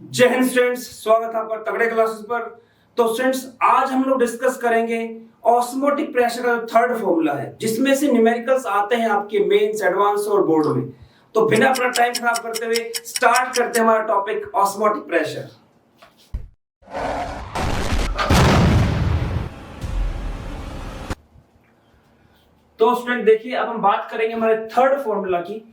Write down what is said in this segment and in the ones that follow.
जय हिंद स्टूडेंट्स, स्वागत है आपका तगड़े क्लासेस पर। तो स्टूडेंट्स, आज हम लोग डिस्कस करेंगे ऑस्मोटिक प्रेशर का थर्ड फॉर्मूला है, जिसमें से न्यूमेरिकल्स आते हैं आपके मेंस, एडवांस और बोर्ड में। तो बिना अपना टाइम खराब करते हुए स्टार्ट करते हैं हमारा टॉपिक ऑस्मोटिक प्रेशर। तो स्टूडेंट देखिए, अब हम बात करेंगे हमारे थर्ड फॉर्मूला की।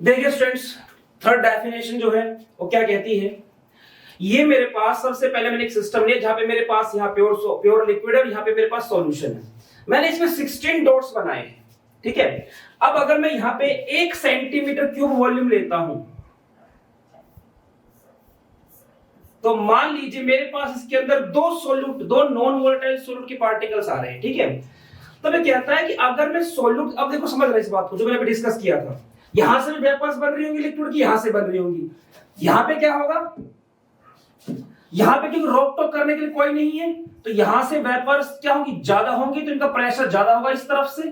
देखिए स्टूडेंट्स, थर्ड डेफिनेशन जो है वो क्या कहती है। ये मेरे पास सबसे पहले मैंने एक सिस्टम लिया जहां पे मेरे पास यहाँ प्योर लिक्विड है और यहाँ पे मेरे पास सॉल्यूशन है। मैंने इसमें 16 डॉट्स बनाए हैं, ठीक है। अब अगर मैं यहाँ पे 1 सेंटीमीटर क्यूब वॉल्यूम लेता हूं, तो मान लीजिए मेरे पास इसके अंदर दो नॉन वोलेटाइल सोल्यूट के पार्टिकल्स आ रहे हैं, ठीक है। तो मैं कहता है कि अगर मैं सोल्यूट, अब देखो समझ रहे इस बात को जो मैंने अभी डिस्कस किया था, यहां से भी वेपर्स बन रही होंगी लिक्विड की, यहां से बन रही होंगी। यहां पे क्या होगा, यहां पे क्योंकि रोक टोक करने के लिए कोई नहीं है, तो यहां से वेपर्स क्या होंगी, ज्यादा होंगी, तो इनका प्रेशर ज्यादा होगा इस तरफ से।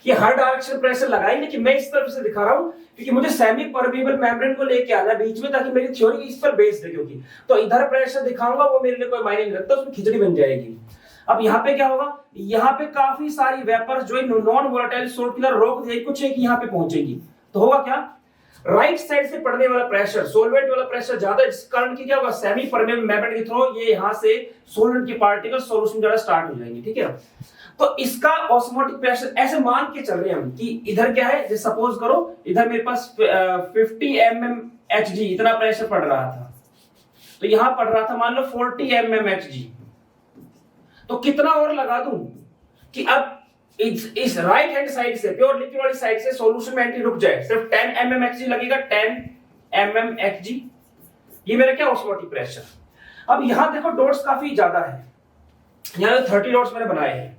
ये हर डायरेक्शन प्रेशर लगाई, लेकिन मैं इस तरफ से दिखा रहा हूं क्योंकि मुझे सेमी परमेबल मेम्ब्रेन को लेके आना है बीच में, ताकि मेरी थ्योरी इस पर बेस्ड है। क्योंकि तो इधर प्रेशर दिखाऊंगा वो मेरे लिए कोई मायने नहीं रखता, उसमें खिचड़ी बन जाएगी। अब यहाँ पे क्या होगा, यहाँ पे काफी सारी वेपर्स जो नॉन वोलेटाइल सोल्यूट की तरह रोक देगी, कुछ एक यहाँ पे पहुंचेगी। तो होगा क्या, राइट साइड से पड़ने वाला प्रेशर, सोलवेंट वाला प्रेशर ज्यादा, जिस कारण की क्या होगा, सेमी परमेबल मेम्ब्रेन के थ्रू ये यहां से सोलवेंट के पार्टिकल सॉल्यूशन ज्यादा स्टार्ट हो जाएंगे, ठीक है। तो इसका ऑस्मोटिक प्रेशर ऐसे मान के चल रहे हैं हम कि इधर क्या है, जैसे सपोज करो इधर मेरे पास 50 mmHg इतना प्रेशर पड़ रहा था, तो यहां पड़ रहा था मान लो 40 mmHg। तो कितना और लगा दूं कि अब इस राइट हैंड साइड से, प्योर लिक्विड वाली साइड से सॉल्यूशन में एंट्री रुक जाए, सिर्फ 10 mmHg लगेगा, 10 mmHg। ये मेरा क्या, ऑस्मोटिक प्रेशर। अब यहां देखो डॉट्स काफी ज्यादा है, यहां 30 डॉट्स मैंने बनाए हैं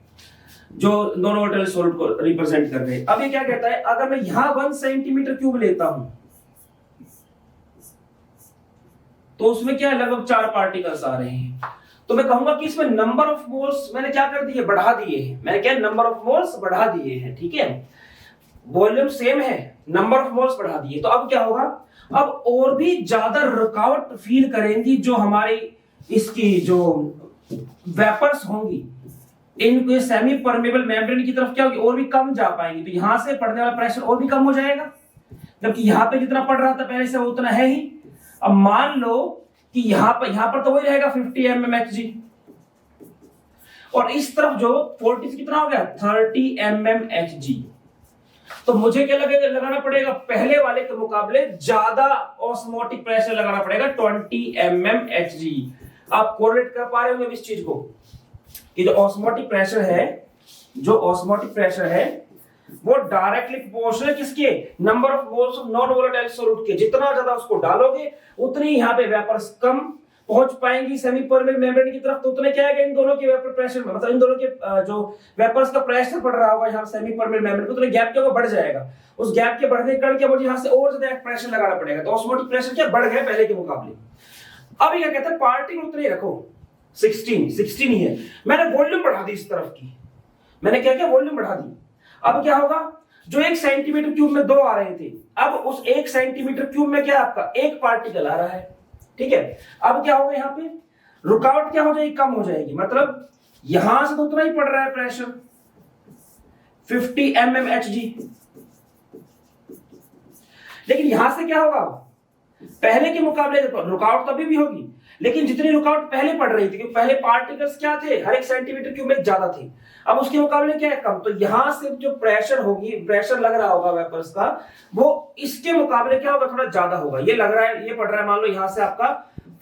जो नॉन वोलेटाइल सॉल्यूट को रिप्रेजेंट कर रहे हैं। अब ये क्या कहता है, अगर मैं यहां 1 सेंटीमीटर क्यूब लेता हूं, तो उसमें क्या लगभग 4 पार्टिकल्स आ रहे हैं। तो मैं कहूंगा कि इसमें नंबर ऑफ मोल्स मैंने क्या कर दिए, बढ़ा दिए हैं। मैंने क्या, नंबर ऑफ मोल्स बढ़ा दिए हैं, ठीक है। वॉल्यूम सेम है, नंबर ऑफ मोल्स बढ़ा दिए। तो अब क्या होगा, अब और भी ज्यादा रुकावट फील करेंगी जो हमारी इसकी जो वेपर्स होंगी, इनके सेमी परमेबल मेम्ब्रेन की तरफ क्या होगी, और भी कम जा पाएंगी। तो यहां से पड़ने वाला प्रेशर और भी कम हो जाएगा, जबकि यहां पे जितना पड़ रहा था पहले से वो उतना है ही। अब मान लो कि यहां पर तो वही रहेगा 50 mmHg, और इस तरफ जो 40 से कितना हो गया, 30 mmHg। तो मुझे क्या लगेगा, लगाना पड़ेगा पहले वाले के मुकाबले ज्यादा ऑस्मोटिक प्रेशर लगाना पड़ेगा, 20 mmHg। आप कोरिलेट कर पा रहे होंगे इस चीज को कि जो ऑस्मोटिक प्रेशर है वो डायरेक्टली प्रोपोर्शनल है किसके, number of moles of non volatile solute के। जितना ज्यादा उसको डालोगे उतनी यहां पे वेपर्स कम पहुंच पाएंगी सेमी परमेबल मेम्ब्रेन की तरफ। तो उतने क्या है, इन दोनों के वेपर प्रेशर, मतलब इन दोनों के जो वेपर्स का प्रेशर पड़ रहा होगा यहाँ सेमी परमेबल मेम्ब्रेन, उतने गैप क्या बढ़ जाएगा। उस गैप के बढ़ने के कारण क्या, मुझे यहाँ से और ज्यादा प्रेशर लगाना पड़ेगा। तो ऑस्मोटिक प्रेशर क्या बढ़ गया पहले के मुकाबले। अब ये कहते हैं पार्टिकल उतने रखो, 16 ही है। मैंने वॉल्यूम बढ़ा दी इस तरफ की, मैंने क्या क्या वॉल्यूम बढ़ा दी। अब क्या होगा, जो 1 सेंटीमीटर क्यूब में 2 आ रहे थे, अब उस 1 सेंटीमीटर क्यूब में क्या आपका 1 पार्टिकल आ रहा है, ठीक है। अब क्या होगा, यहाँ पे रुकावट क्या हो जाएगी, कम हो जाएगी। मतलब यहां से तो उतना ही पड़ रहा है प्रेशर 50 mmHg, लेकिन यहां से क्या होगा, पहले के मुकाबले रुकावट तभी भी होगी, लेकिन जितनी रुकावट पहले पड़ रही थी, क्योंकि पहले पार्टिकल्स क्या थे, हर एक सेंटीमीटर क्यूब में ज्यादा थी, अब उसके मुकाबले क्या है, कम। तो यहां से जो प्रेशर होगी, प्रेशर लग रहा होगा वेपर्स का, वो इसके मुकाबले क्या होगा, थोड़ा ज्यादा होगा। ये लग रहा है, ये पड़ रहा है मान लो यहां से आपका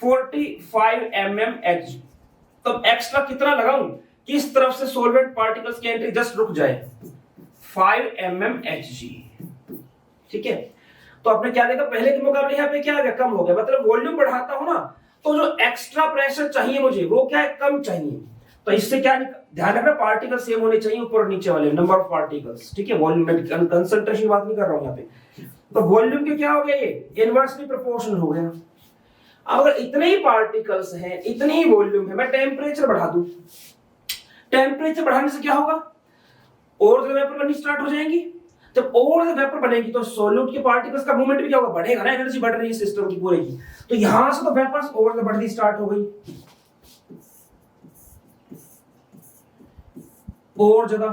45 mmHg। तो एक्स्ट्रा कितना लगाऊं कि इस तरफ से सॉल्वेंट पार्टिकल्स की एंट्री जस्ट रुक जाए, 5 mmHg। ठीक है, तो आपने क्या देखा, पहले के मुकाबले यहाँ पे क्या आ गया, कम हो गया। मतलब वॉल्यूम बढ़ाता हूं ना, तो जो एक्स्ट्रा प्रेशर चाहिए मुझे, वो क्या है, कम चाहिए। तो इससे क्या ध्यान रखना, पार्टिकल सेम होने चाहिए ऊपर और नीचे वाले, नंबर ऑफ पार्टिकल्स। ठीक है, वॉल्यूम में कंसंट्रेशन बात नहीं कर रहा हूं यहाँ पे। तो वॉल्यूम के क्या हो गया, ये इनवर्सली प्रोपोर्शनल हो गया। अगर इतने ही पार्टिकल्स हैं, इतनी ही वॉल्यूम है, मैं टेम्परेचर बढ़ा दूं, टेम्परेचर बढ़ाने से क्या होगा, और ज्यादा वेपर बननी स्टार्ट हो जाएंगी। जब और ज्यादा वेपर बनेगी तो सॉल्यूट के पार्टिकल्स का मूवमेंट भी क्या होगा, बढ़ेगा ना, एनर्जी बढ़ रही है सिस्टम की पूरे की। तो यहां से तो वेपर्स और ज्यादा बढ़नी स्टार्ट हो गई, और ज्यादा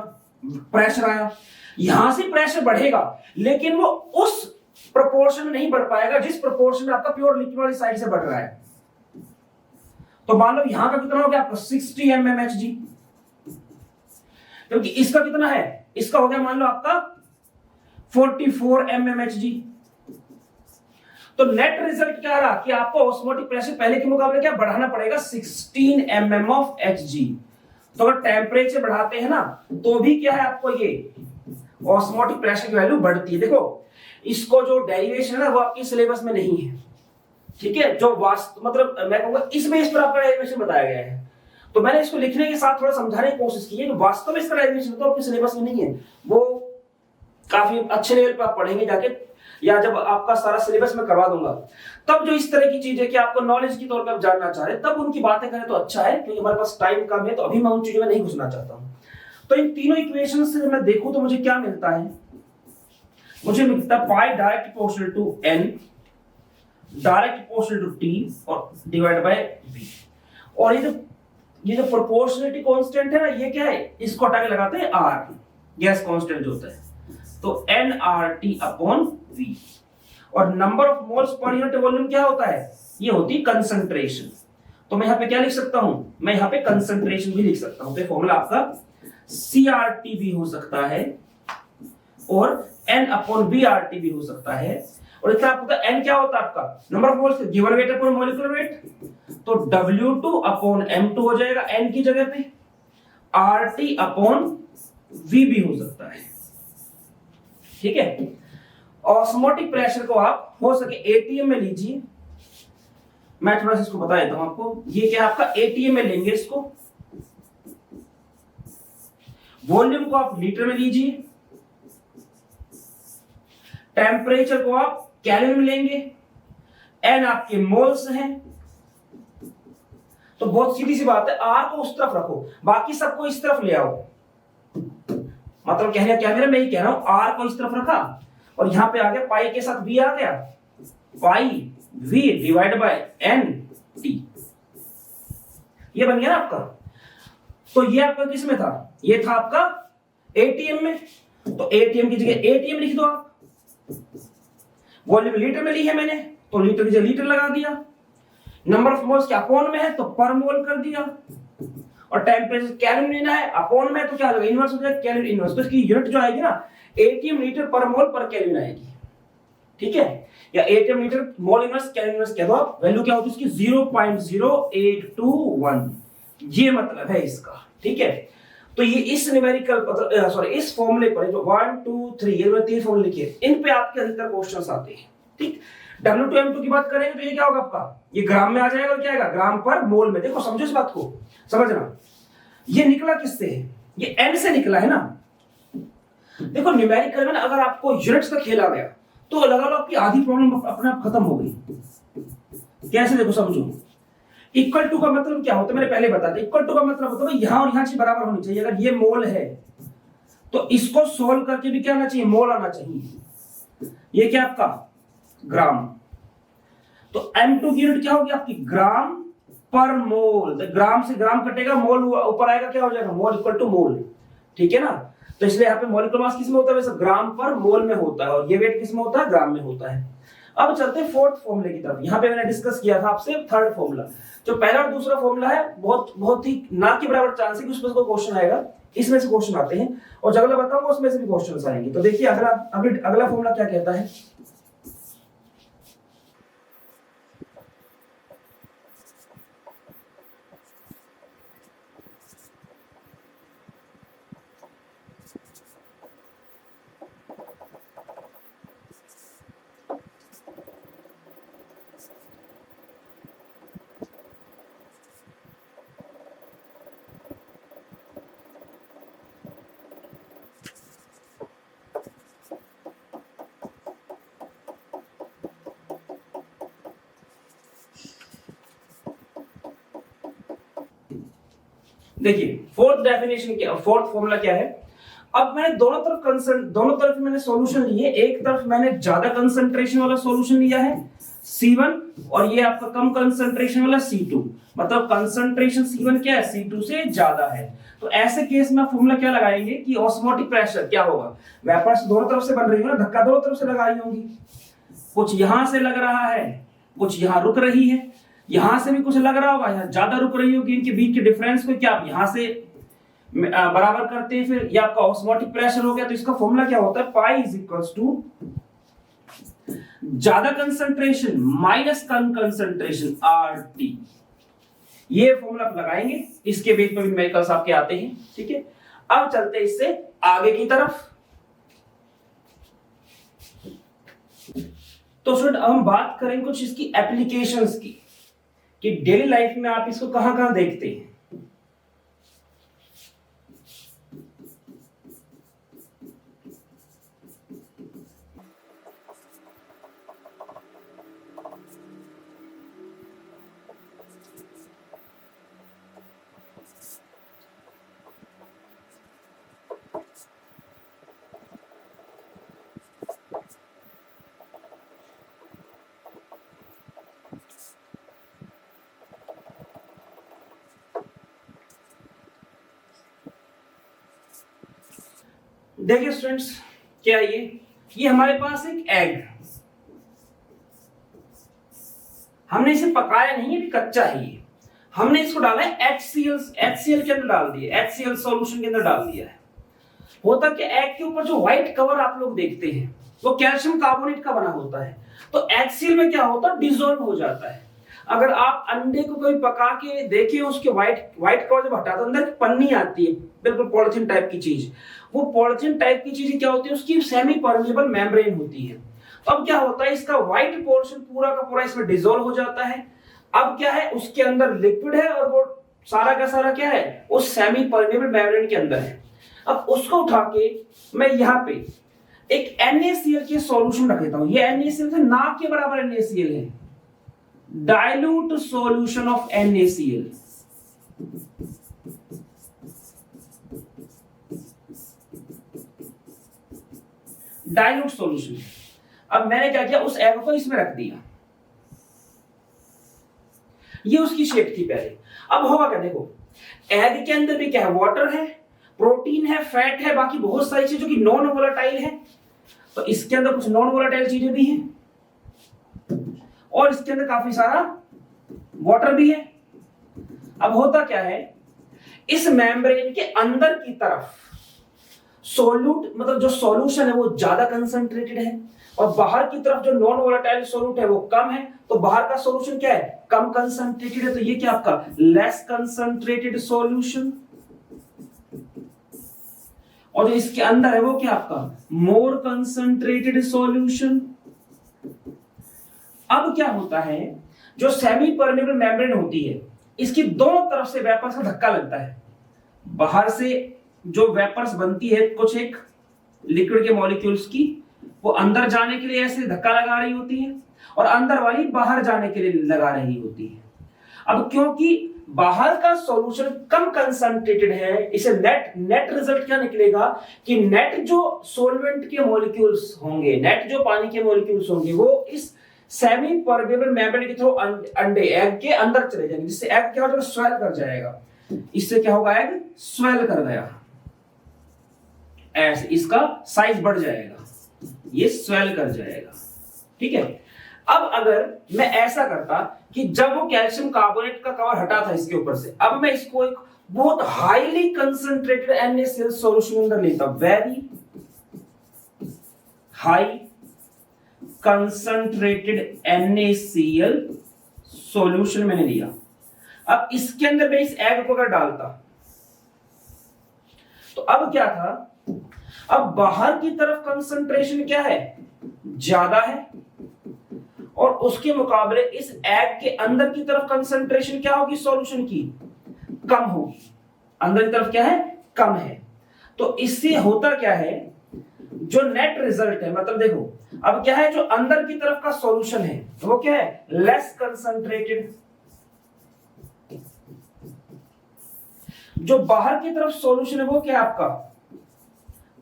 प्रेशर आया, यहां से प्रेशर बढ़ेगा, लेकिन वो उस प्रोपोर्शन में नहीं बढ़ पाएगा जिस प्रोपोर्शन में आपका प्योर लिक्विड वाली साइड से बढ़ रहा है। तो मान लो यहां का कितना हो गया आपका 60 mmHg, क्योंकि इसका कितना है, इसका हो गया मान लो आपका 44 mmHg। तो नेट रिजल्ट क्या रहा कि आपको ऑस्मोटिक प्रेशर पहले के मुकाबले क्या बढ़ाना पड़ेगा, 16 mmHg। तो अगर टेम्परेचर बढ़ाते हैं ना, तो भी क्या है, आपको ये ऑस्मोटिक प्रेशर की वैल्यू बढ़ती है। देखो इसको जो डेरिवेशन है ना, वो आपके सिलेबस में नहीं है। ठीक है, जो वास्तव मतलब मैं कहूंगा इस बेस पर आपका डेरिवेशन बताया गया है, तो मैंने इसको लिखने के साथ थोड़ा समझाने की कोशिश की है कि वास्तव में इसका डेरिवेशन तो आपके सिलेबस में नहीं है। वो काफी अच्छे लेवल पर आप पढ़ेंगे जाके, या जब आपका सारा सिलेबस में करवा दूंगा, तब जो इस तरह की चीजें कि आपको नॉलेज की तौर पर आप जानना चाह रहे हैं, तब उनकी बातें करें तो अच्छा है, क्योंकि हमारे पास टाइम कम है, तो अभी मैं उन चीजों में नहीं घुसना चाहता हूं। तो इन तीनों इक्वेशन से मैं देखूं तो मुझे क्या मिलता है, मुझे मिलता है P direct proportional to n, direct proportional to t और डिवाइड बाय v। और ये जो प्रोपोर्शनलिटी कांस्टेंट है ना, ये क्या है, इसको हटा के लगाते हैं r, गैस कांस्टेंट जो होता है, तो nRT अपॉन v। और number of moles per unit volume क्या होता है, ये होती है कंसंट्रेशन। तो मैं यहां पे क्या लिख सकता हूं, मैं यहां पे कंसंट्रेशन भी लिख सकता हूं। तो फॉर्मूला आपका CRT भी हो सकता है और N अपॉन VRT भी हो सकता है। और इतना आपको N क्या होता है, आपका number of moles given weight upon molecular weight, तो W2 अपॉन M2 हो जाएगा N की जगह पे, RT अपॉन V भी हो सकता है। ठीक है, ऑस्मोटिक प्रेशर को आप हो सके ATM में लीजिए, मैं थोड़ा सा इसको बता देता हूं आपको। ये क्या आपका ATM में लेंगे इसको, वॉल्यूम को आप लीटर में लीजिए, टेम्परेचर को आप केल्विन में लेंगे, N आपके मोल्स हैं। तो बहुत सीधी सी बात है, R को उस तरफ रखो, बाकी सबको इस तरफ ले आओ। मतलब कहने क्या मेरा, मैं ये कह रहा हूं R को इस तरफ रखा और यहां पे आ गया पाई के साथ V आ गया, पाई V divide by N T, ये बन गया ना आपका। तो ये आपका किस में था, ये था आपका ATM में, तो ATM की जगह ATM लिख दो आप। वॉल्यूम लीटर में ली है मैंने, तो लीटर की जगह लीटर लगा दिया। नंबर ऑफ मोल्स के अपॉन में है तो पर मोल कर दिया, और टेम्परेचर केल्विन लेना है, अपॉन में तो क्या होगा, इनवर्स हो जाएगा, केल्विन इनवर्स। तो इसकी यूनिट जो आएगी ना, ATM लीटर पर मोल पर केल्विन आएगी। ठीक है, या ATM litre mole inverse kelvin inverse कह दो आप। वैल्यू क्या होगी इसकी, 0.0821, ये मतलब है इसका। ठीक है, तो ये इस न्यूमेरिकल सॉरी इस फॉर्मूले पर जो 1 2 3 ये मैंने 3 फॉर्मूले लिखे, इन पे आपके अधिकतर क्वेश्चंस आते हैं। ठीक, W2 M2 की बात करेंगे तो ये क्या होगा आपका, ये ग्राम में आ जाएगा, और क्या आएगा, ग्राम पर मोल में। देखो समझो इस बात को, समझना ये निकला किससे है, ये N से निकला है ना। देखो न्यूमेरिकल में ना, अगर आपको यूनिट्स का खेल आ गया तो लगा लो आपकी आधी प्रॉब्लम अपने आप खत्म हो गई। कैसे, देखो समझो, इक्वल टू का मतलब क्या होता है, मैंने पहले बताया था। इक्वल टू का मतलब होता है यहां और यहां चीज बराबर होनी चाहिए। अगर ये मोल है तो इसको सोल्व करके भी क्या आना चाहिए, मोल आना चाहिए। ये क्या आपका ग्राम, तो M2 की यूनिट क्या होगी आपकी, ग्राम पर मोल। तो ग्राम से ग्राम कटेगा, मोल ऊपर आएगा, क्या हो जाएगा, मोल इक्वल टू मोल। ठीक है ना, तो इसलिए यहाँ पे मॉलिक्यूलर मास किस में होता है, वैसे ग्राम पर मोल में होता है, और ये वेट किस में होता है, ग्राम में होता है। अब चलते हैं फोर्थ फॉर्मूले की तरफ। यहाँ पे मैंने डिस्कस किया था आपसे थर्ड फॉर्मूला। जो पहला और दूसरा फॉर्मूला है बहुत बहुत ही ना के बराबर चांस है कि उसमें से कोई क्वेश्चन आएगा, इसमें से क्वेश्चन आते हैं, और जो अगला बताऊंगा उसमें से भी क्वेश्चन आएंगे। तो देखिए अगला फॉर्मूला क्या कहता है। देखिए फोर्थ फॉर्मूला क्या है। अब मैंने दोनों तरफ मैंने सॉल्यूशन लिए। एक तरफ मैंने ज्यादा कंसंट्रेशन वाला सॉल्यूशन लिया है C1, और ये आपका कम कंसंट्रेशन वाला C2। मतलब कंसंट्रेशन C1 क्या है, C2 से ज्यादा है। तो ऐसे केस में फॉर्मूला क्या लगाएंगे कि ऑस्मोटिक प्रेशर क्या होगा, वेपर्स दोनों तरफ से बन रही है ना, धक्का दोनों तरफ से लगाई होंगी। कुछ यहां से लग रहा है, कुछ यहां रुक रही है, यहां से भी कुछ लग रहा होगा, यहां ज्यादा रुक रही होगी। इनके बीच के डिफरेंस को क्या आप यहां से बराबर करते हैं, फिर ये आपका ऑस्मोटिक प्रेशर हो गया। तो इसका फॉर्मूला क्या होता है, पाई इज इक्वल्स टू ज्यादा कंसंट्रेशन माइनस कम कंसंट्रेशन RT। ये फॉर्मूला आप लगाएंगे, इसके बेस पर भी न्यूमेरिकल्स आपके आते हैं। ठीक है, अब चलते हैं इससे आगे की तरफ। तो स्टूडेंट अब हम बात करेंगे कुछ इसकी एप्लीकेशंस की, कि डेली लाइफ में आप इसको कहां कहां देखते हैं। देखिए स्टूडेंट्स, क्या ये हमारे पास एक एग, हमने इसे पकाया नहीं है, अभी कच्चा है ये। हमने इसको डाला है HCl के अंदर डाल दिया, HCl सॉल्यूशन के अंदर डाल दिया है। होता कि एग के ऊपर जो व्हाइट कवर आप लोग देखते हैं वो कैल्शियम कार्बोनेट का बना होता है। तो HCl में क्या होता है, डिसॉल्व हो जाता है। अगर आप अंडे को कभी पका के देखें, उसके व्हाइट कवर जब हटाते अंदर की पन्नी आती है, बिल्कुल पॉलिथीन टाइप की चीज। वो पॉलिथीन टाइप की चीज क्या होती है, उसकी सेमी परमेबल मेम्ब्रेन होती है। तो अब क्या होता है, इसका व्हाइट पोर्शन पूरा का पूरा इसमें डिसॉल्व हो जाता है। अब क्या है, उसके अंदर लिक्विड है और वो सारा का सारा क्या है, उस सेमी परमेबल मेम्ब्रेन के अंदर है। अब उसको उठा के मैं यहाँ पे एक NaCl के सॉल्यूशन रख देता हूं। ये NaCl से ना के बराबर NaCl है, dilute solution of NaCl। Dilute solution. अब मैंने क्या किया, उस एग को इसमें रख दिया। ये उसकी शेप थी पहले। अब होगा क्या, देखो एग के अंदर भी क्या है, वाटर है, प्रोटीन है, फैट है, बाकी बहुत सारी चीजें जो कि नॉन वोलेटाइल है। तो इसके अंदर कुछ नॉन वोलेटाइल चीजें भी हैं, और इसके अंदर काफी सारा वाटर भी है। अब होता क्या है, इस मेम्ब्रेन के अंदर की तरफ सोल्यूट, मतलब जो सॉल्यूशन है वो ज्यादा कंसंट्रेटेड है, और बाहर की तरफ जो नॉन वोलेटाइल सोल्यूट है वो कम है। तो बाहर का सॉल्यूशन क्या है, कम कंसंट्रेटेड है। तो ये क्या आपका लेस कंसंट्रेटेड सॉल्यूशन, और जो इसके अंदर है वो क्या आपका मोर कंसंट्रेटेड सॉल्यूशन। अब क्या होता है, जो सेमी परमेबल मेम्ब्रेन होती है, इसकी दोनों तरफ से वेपर्स का धक्का लगता है। बाहर से जो वेपर्स बनती है कुछ एक लिक्विड के मॉलिक्यूल्स की, वो अंदर जाने के लिए ऐसे धक्का लगा रही होती है, और अंदर वाली बाहर जाने के लिए लगा रही होती है। अब क्योंकि बाहर का सॉल्यूशन कम कंसंट्रेटेड है, इसे नेट रिजल्ट क्या निकलेगा कि नेट जो सॉल्वेंट के मॉलिक्यूल्स होंगे, नेट जो पानी के मॉलिक्यूल्स होंगे, वो इस सेमी परमेबल मेम्ब्रेन के थ्रू अंडे एग के अंदर चले जाएंगे, जिससे एग क्या हो जाएगा, स्वेल कर जाएगा। इससे क्या होगा, एग स्वेल कर गया, ऐसे इसका साइज बढ़ जाएगा, ये स्वेल कर जाएगा। ठीक है, अब अगर मैं ऐसा करता कि जब वो कैल्शियम कार्बोनेट का कवर हटा था इसके ऊपर से, अब मैं इसको एक बहुत हाईली कंसंट्रेटेड NaCl सॉल्यूशन के अंदर लेता, very high concentrated NaCl solution मैंने लिया। अब इसके अंदर मैं इस एग को अगर डालता तो अब क्या था, अब बाहर की तरफ कंसंट्रेशन क्या है, ज्यादा है, और उसके मुकाबले इस एग के अंदर की तरफ कंसंट्रेशन क्या होगी सॉल्यूशन की, कम होगी। अंदर की तरफ क्या है, कम है। तो इससे होता क्या है, जो नेट रिजल्ट है, मतलब देखो अब क्या है, जो अंदर की तरफ का सॉल्यूशन है वो क्या है, लेस कंसंट्रेटेड, जो बाहर की तरफ सॉल्यूशन है वो क्या है आपका,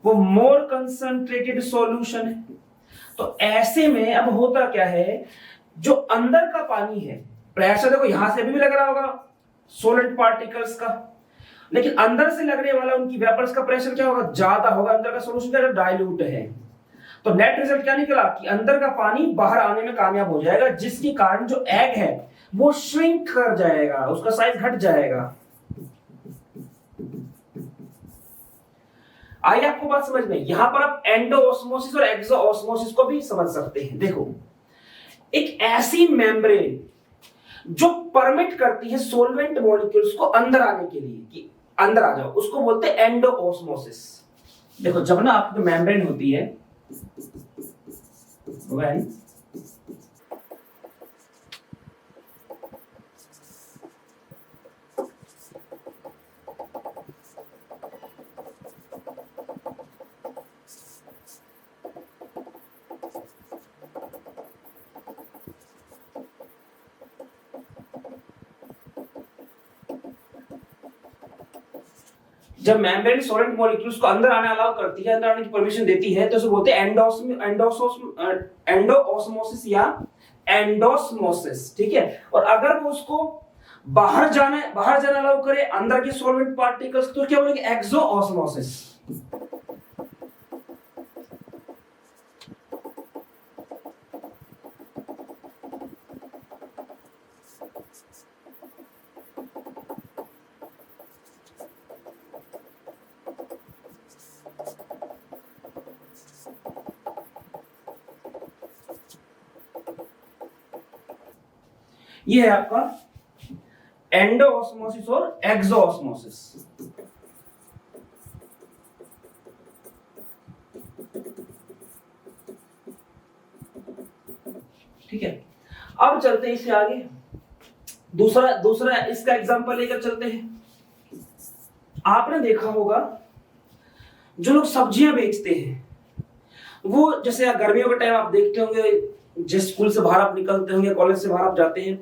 वो मोर कंसंट्रेटेड सॉल्यूशन है। तो ऐसे में अब होता क्या है, जो अंदर का पानी है, प्रेशर देखो यहां से भी लग रहा होगा सॉलिड पार्टिकल्स का, लेकिन अंदर से लगने वाला उनकी वेपर्स का प्रेशर क्या होगा, ज्यादा होगा, अंदर का सॉल्यूशन क्या डाइल्यूट है। तो नेट रिजल्ट क्या निकला कि अंदर का पानी बाहर आने में कामयाब हो जाएगा, जिसके कारण जो एग है वो श्रिंक कर जाएगा, उसका साइज घट जाएगा। आइए आपको बात समझ में, यहां पर आप एंडो ऑस्मोसिस और एक्सो ऑस्मोसिस को भी समझ सकते हैं। देखो एक ऐसी मेम्ब्रेन जो परमिट करती है सोलवेंट मॉलिक्यूल्स को अंदर आने के लिए कि अंदर आ जाओ, उसको बोलते हैं एंडो ऑस्मोसिस। देखो जब ना आपकी मेम्ब्रेन होती है जब मेम्ब्रेन सॉलिड मॉलिक्यूल्स को अंदर आने अलाउ करती है, अंदर आने की परमिशन देती है, तो उसे बोलते हैं एंडोऑस्मोसिस या एंडोस्मोसिस, ठीक है। और अगर वो उसको बाहर जाना अलाउ करे अंदर के सॉल्वेंट पार्टिकल्स, तो क्या बोलेंगे, एक्सोऑस्मोसिस। ये है आपका एंडोऑस्मोसिस और एक्सोऑस्मोसिस। ठीक है, अब चलते हैं इससे आगे, दूसरा इसका एग्जांपल लेकर चलते हैं। आपने देखा होगा जो लोग सब्जियां बेचते हैं, वो जैसे गर्मियों के टाइम आप देखते होंगे, जिस स्कूल से बाहर आप निकलते होंगे, कॉलेज से बाहर आप जाते हैं,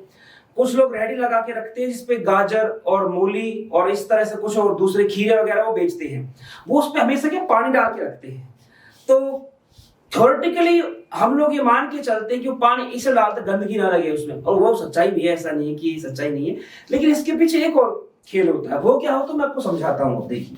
कुछ लोग रेडी लगा के रखते हैं जिसपे गाजर और मूली और इस तरह से कुछ और दूसरे खीरे वगैरह वो बेचते हैं। वो उस पे हमेशा क्या पानी डाल के रखते हैं। तो थ्योरेटिकली हम लोग ये मान के चलते हैं कि वो पानी इसे डालते गंदगी ना लगे उसमें, और वो सच्चाई भी है, ऐसा नहीं है कि सच्चाई नहीं है, लेकिन इसके पीछे एक और खेल होता है। वो क्या होता है मैं आपको समझाता हूँ, देखिए।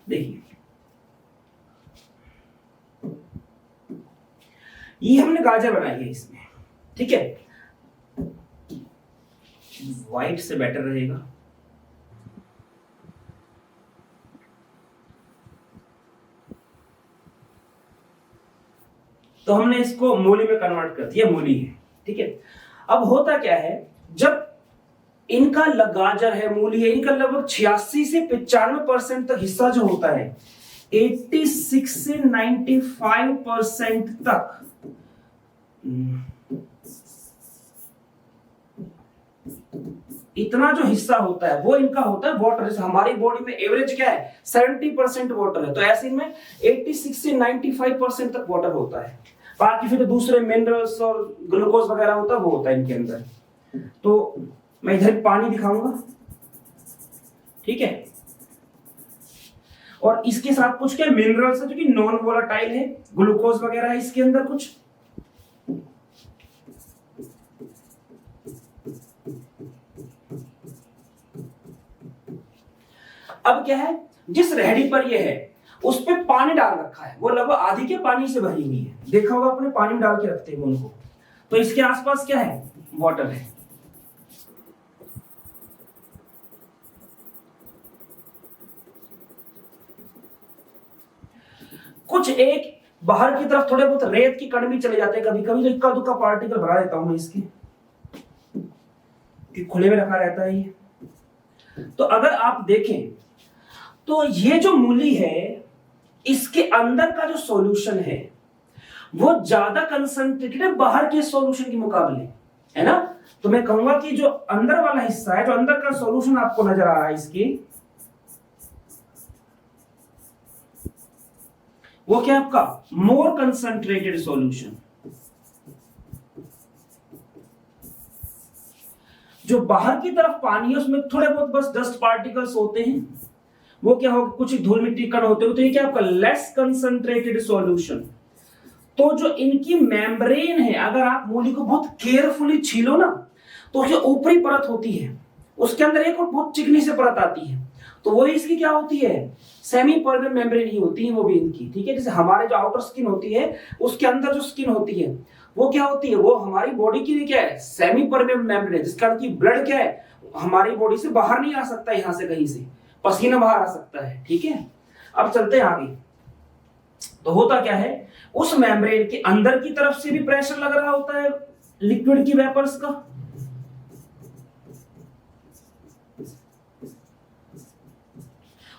देखिए ये हमने गाजर बनाई है इसमें, ठीक है, व्हाइट से बेटर रहेगा। तो हमने इसको मूली में कन्वर्ट कर दिया, मूली है, ठीक है। अब होता क्या है, जब इनका गाजर है, मूली है, इनका लगभग 86 से 95% तक हिस्सा जो होता है, 86 से 95% तक इतना जो हिस्सा होता है वो इनका होता है वाटर। जैसे हमारी बॉडी में एवरेज क्या है 70% वाटर है, तो ऐसे में 86 से 95% तक वाटर होता है। बाकी फिर दूसरे मिनरल्स और ग्लूकोज वगैरह होता है, वो होता है इनके अंदर। तो मैं इधर पानी दिखाऊंगा, ठीक है। और इसके साथ कुछ क्या मिनरल्स है जो कि नॉन वोलेटाइल है, ग्लूकोज वगैरह है इसके अंदर कुछ। अब क्या है, जिस रेहड़ी पर ये है उस पे पानी डाल रखा है, वो लगभग आधी के पानी से भरी हुई है, देखा होगा आपने, पानी में डाल के रखते हैं उनको। तो इसके आसपास क्या है, वाटर है। कुछ एक बाहर की तरफ थोड़े बहुत रेत की कण भी चले जाते हैं कभी कभी, तो इक्का दुक्का पार्टिकल भरा देता हूं मैं इसकी, कि खुले में रखा रहता है ये। तो अगर आप देखें तो ये जो मूली है इसके अंदर का जो सॉल्यूशन है वो ज्यादा कंसंट्रेटेड है बाहर के सॉल्यूशन के मुकाबले, है ना। तो मैं कहूंगा कि जो अंदर वाला हिस्सा है, जो अंदर का सॉल्यूशन आपको नजर आ रहा है इसकी, वो क्या है आपका मोर कंसंट्रेटेड सॉल्यूशन। जो बाहर की तरफ पानी है उसमें थोड़े बहुत बस डस्ट पार्टिकल्स होते हैं, वो क्या होगा, कुछ धूल मिट्टी कण होते हैं, तो ये क्या आपका लेस कंसंट्रेटेड सॉल्यूशन। तो जो इनकी मेम्ब्रेन है, अगर आप मूली को बहुत केयरफुली छीलो ना तो जो ऊपरी परत होती है उसके अंदर एक और बहुत चिकनी से परत आती है, तो वही इसकी क्या होती है, सेमी परमेबल मेम्ब्रेन ही होती है वो भी इनकी, ठीक है। जैसे हमारे जो आउटर स्किन होती है उसके अंदर जो स्किन होती है वो क्या होती है, वो हमारी बॉडी के लिए क्या है, सेमी परमेबल मेम्ब्रेन है, जिसका कि ब्लड क्या है हमारी बॉडी से बाहर नहीं आ सकता, यहां से कहीं से पसीना बाहर आ सकता है, ठीक है। अब चलते हैं आगे। तो होता क्या है, उस मेम्ब्रेन के अंदर की तरफ से भी प्रेशर लग रहा होता है लिक्विड की वेपर्स का,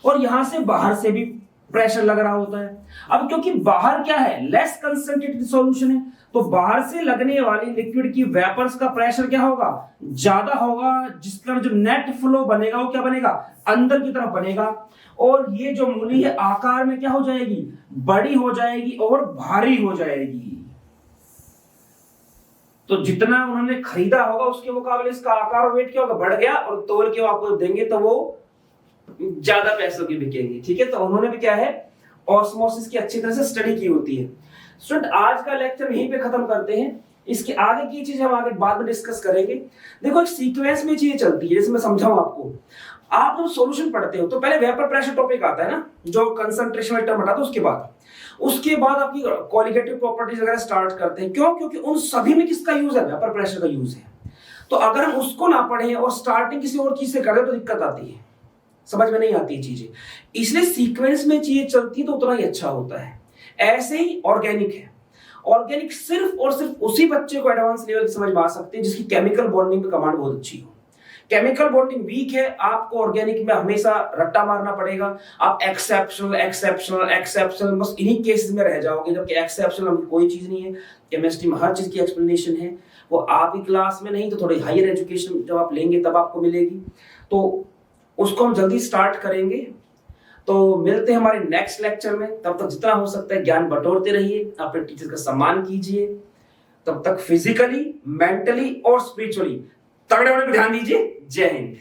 और यहां से बाहर से भी प्रेशर लग रहा होता है। अब क्योंकि बाहर क्या है, लेस कंसंट्रेटेड सॉल्यूशन है, तो बाहर से लगने वाली लिक्विड की वेपर्स का प्रेशर क्या होगा, ज्यादा होगा, जिसका जो नेट फ्लो बनेगा वो क्या बनेगा, अंदर की तरफ बनेगा। और ये जो मूली है आकार में क्या हो जाएगी, बड़ी हो जाएगी और भारी हो जाएगी। तो जितना उन्होंने खरीदा होगा उसके मुकाबले इसका आकार और वेट क्या होगा, बढ़ गया, और तोल के वो आपको देंगे तो वो ज्यादा पैसों की बिकेंगी, ठीक है। तो उन्होंने भी क्या है, ऑस्मोसिस की अच्छी तरह से स्टडी की होती है। स्टूडेंट आज का लेक्चर यहीं पे खत्म करते हैं, इसके आगे की चीज हम आगे बाद में डिस्कस करेंगे। देखो एक सीक्वेंस में चीजें चलती है, जैसे मैं समझाऊं आपको। आप जब सॉल्यूशन पढ़ते हो तो पहले वेपर प्रेशर टॉपिक आता है ना, जो कंसंट्रेशन टर्म हटाता है, उसके बाद आपकी क्वालिटेटिव प्रॉपर्टीज वगैरह स्टार्ट करते हैं। क्यों, क्योंकि उन सभी में किसका यूज है, वेपर प्रेशर का यूज है। तो अगर हम उसको ना पढ़ें और स्टार्टिंग किसी और चीज से करें तो दिक्कत आती है, समझ में नहीं आती चीजें। इसलिए सीक्वेंस में चीजें चलती है तो उतना ही अच्छा होता है। ऐसे ही ऑर्गेनिक है, ऑर्गेनिक सिर्फ और सिर्फ उसी बच्चे को एडवांस लेवल की समझ में आ सकती है जिसकी केमिकल बॉन्डिंग पे कमांड बहुत अच्छी हो। केमिकल बॉन्डिंग वीक है, आपको ऑर्गेनिक में हमेशा रट्टा मारना पड़ेगा। आप एक्सेप्शनल एक्सेप्शनल एक्सेप्शनल बस इन्हीं केसेस में रह जाओगे, जबकि एक्सेप्शनल कोई चीज नहीं है। केमिस्ट्री में हर चीज की एक्सप्लेनेशन है, वो आपकी क्लास में नहीं तो थोड़ी हायर एजुकेशन जब आप लेंगे तब आपको मिलेगी। तो उसको हम जल्दी स्टार्ट करेंगे। तो मिलते हैं हमारे नेक्स्ट लेक्चर में। तब तक जितना हो सकता है ज्ञान बटोरते रहिए, अपने टीचर का सम्मान कीजिए। तब तक फिजिकली, मेंटली और स्पिरिचुअली तगड़े होने पर ध्यान दीजिए। जय हिंद।